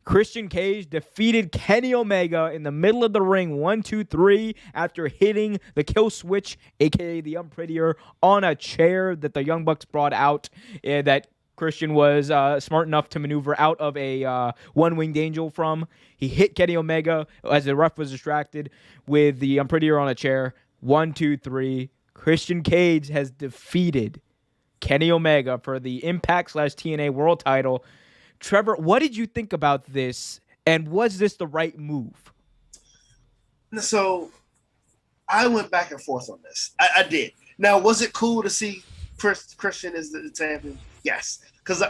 Christian Cage defeated Kenny Omega in the middle of the ring, 1, 2, 3, after hitting the kill switch, aka the Unprettier, on a chair that the Young Bucks brought out. That Christian was smart enough to maneuver out of a one-winged angel from. He hit Kenny Omega as the ref was distracted with the Unprettier on a chair. 1, 2, 3. Christian Cage has defeated Kenny Omega for the Impact/TNA World Title. Trevor, what did you think about this, and was this the right move? So I went back and forth on this. I did. Now, was it cool to see Christian as the champion? Yes, because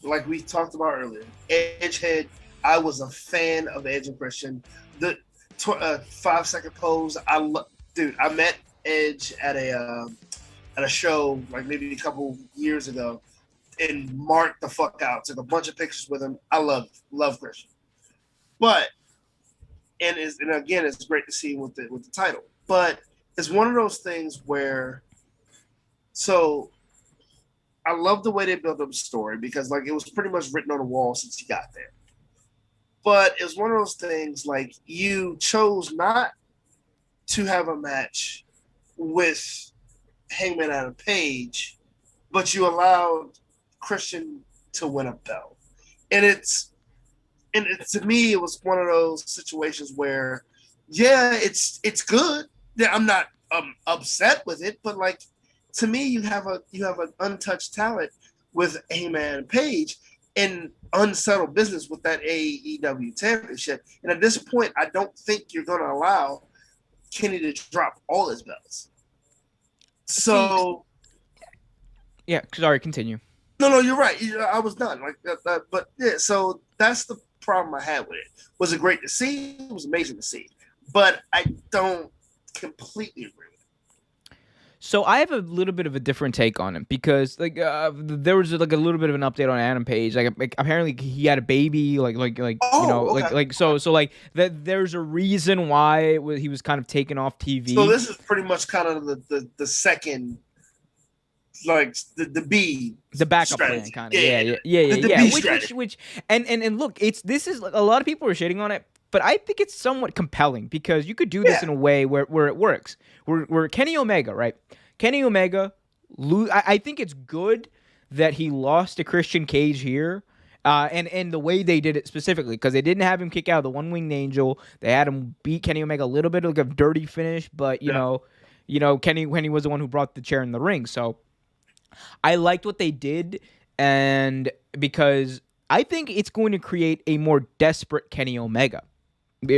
like we talked about earlier, Edgehead. I was a fan of Edge and Christian. The 5-second pose. Dude, I met Edge at a show like maybe a couple years ago, and marked the fuck out. Took a bunch of pictures with him. I love Christian, but and again, it's great to see him with the title. But it's one of those things where, so I love the way they built up the story because like it was pretty much written on the wall since he got there. But it's one of those things like you chose not to have a match with Hangman Adam Page, but you allowed Christian to win a belt. And to me, it was one of those situations where, yeah, it's good. I'm not upset with it, but like to me, you have an untouched talent with Hangman Page in unsettled business with that AEW championship. And at this point, I don't think you're going to allow Kenny to drop all his belts. So, yeah, sorry, continue. No, you're right. I was done. Like that, but yeah. So that's the problem I had with it. Was it great to see? It was amazing to see, but I don't completely agree with it. So I have a little bit of a different take on it because like there was like a little bit of an update on Adam Page. Like apparently he had a baby. Like Okay. like so like that. There's a reason why he was kind of taken off TV. So this is pretty much kind of the second. Like the backup strategy. plan, kind of. Yeah. Which and look, this is like, a lot of people are shitting on it, but I think it's somewhat compelling because you could do this in a way where it works. Where Kenny Omega, right? Kenny Omega, I think it's good that he lost to Christian Cage here. And the way they did it specifically, because they didn't have him kick out the one-winged angel. They had him beat Kenny Omega a little bit, like a dirty finish, but you know, Kenny was the one who brought the chair in the ring, so I liked what they did, and because I think it's going to create a more desperate Kenny Omega.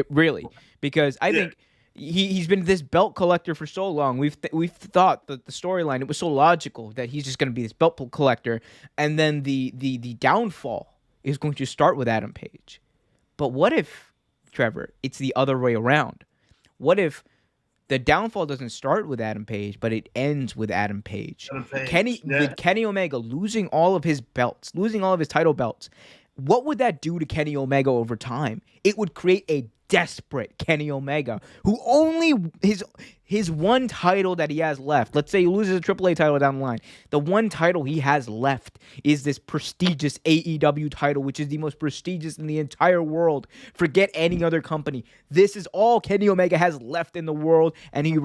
Really, because I think he's been this belt collector for so long. We've thought that the storyline, it was so logical that he's just going to be this belt collector, and then the downfall is going to start with Adam Page. But what if, Trevor, it's the other way around? What if the downfall doesn't start with Adam Page, but it ends with Adam Page? With Kenny Omega losing all of his belts, losing all of his title belts, what would that do to Kenny Omega over time? It would create a desperate Kenny Omega, who only his one title that he has left, let's say he loses a AAA title down the line, the one title he has left is this prestigious AEW title, which is the most prestigious in the entire world. Forget any other company. This is all Kenny Omega has left in the world, and he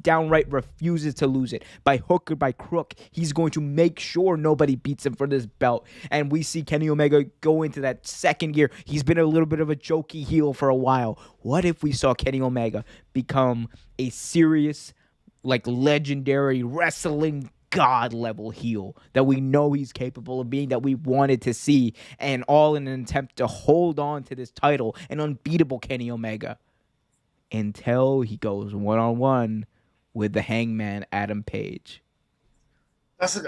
downright refuses to lose it. By hook or by crook, he's going to make sure nobody beats him for this belt. And we see Kenny Omega go into that second gear. He's been a little bit of a jokey heel for a while. What if we saw Kenny Omega become a serious, like, legendary wrestling god level heel that we know he's capable of being, that we wanted to see, and all in an attempt to hold on to this title, an unbeatable Kenny Omega, until he goes one-on-one with the Hangman Adam Page? That's a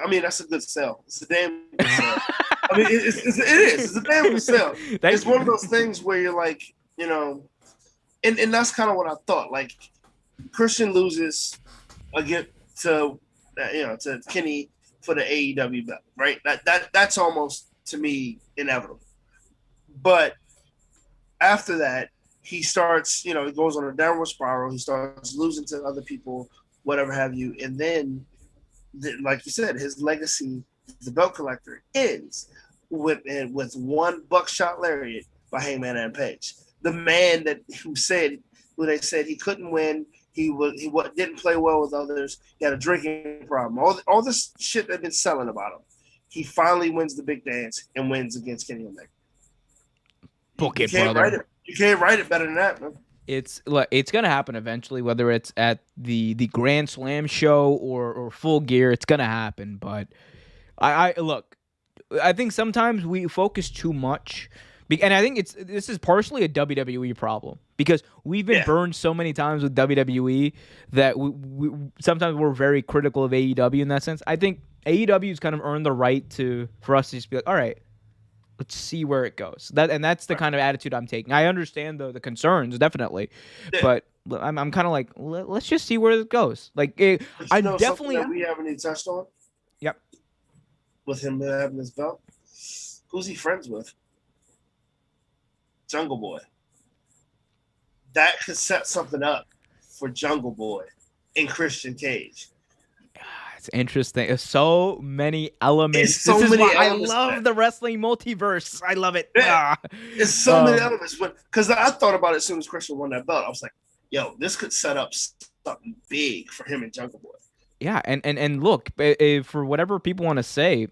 good sell. It's a damn good sell. I mean, it is. It's a damn good sell. It's one of those things where you're like, and that's kind of what I thought. Like, Christian loses again to Kenny for the AEW belt, right? That's almost, to me, inevitable. But after that, he starts, he goes on a downward spiral. He starts losing to other people, whatever have you, and then, like you said, his legacy, the belt collector, ends. with one buckshot lariat by Hangman Adam Page. The man who they said he couldn't win. He didn't play well with others. He had a drinking problem. All this shit they've been selling about him. He finally wins the big dance and wins against Kenny Omega. Book it, brother. You can't write it better than that, man. It's gonna happen eventually, whether it's at the Grand Slam show or Full Gear. It's gonna happen. But I think sometimes we focus too much. And I think this is partially a WWE problem because we've been burned so many times with WWE that we sometimes we're very critical of AEW in that sense. I think AEW's kind of earned the right for us to just be like, all right, let's see where it goes. That's the kind of attitude I'm taking. I understand the concerns definitely, but I'm kind of like, let's just see where it goes. Like I definitely that we haven't even touched on. Yep. With him having his belt, who's he friends with? Jungle Boy. That could set something up for Jungle Boy and Christian Cage. It's interesting. There's so many elements. I love the wrestling multiverse. I love it. Yeah. It's so many elements. Because I thought about it as soon as Christian won that belt. I was like, yo, this could set up something big for him and Jungle Boy. Yeah, and look, for whatever people want to say,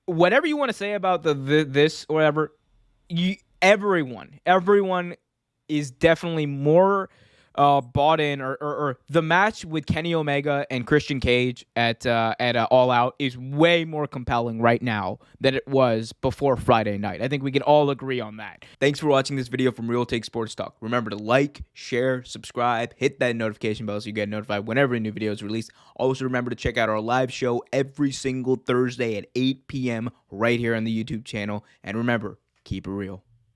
whatever you want to say about this or whatever, everyone is definitely more bought in, or the match with Kenny Omega and Christian Cage at All Out is way more compelling right now than it was before Friday night. I think we can all agree on that. Thanks for watching this video from Real Take Sports Talk. Remember to like, share, subscribe, hit that notification bell so you get notified whenever a new video is released. Also remember to check out our live show every single Thursday at 8 p.m. right here on the YouTube channel. And remember, keep it real.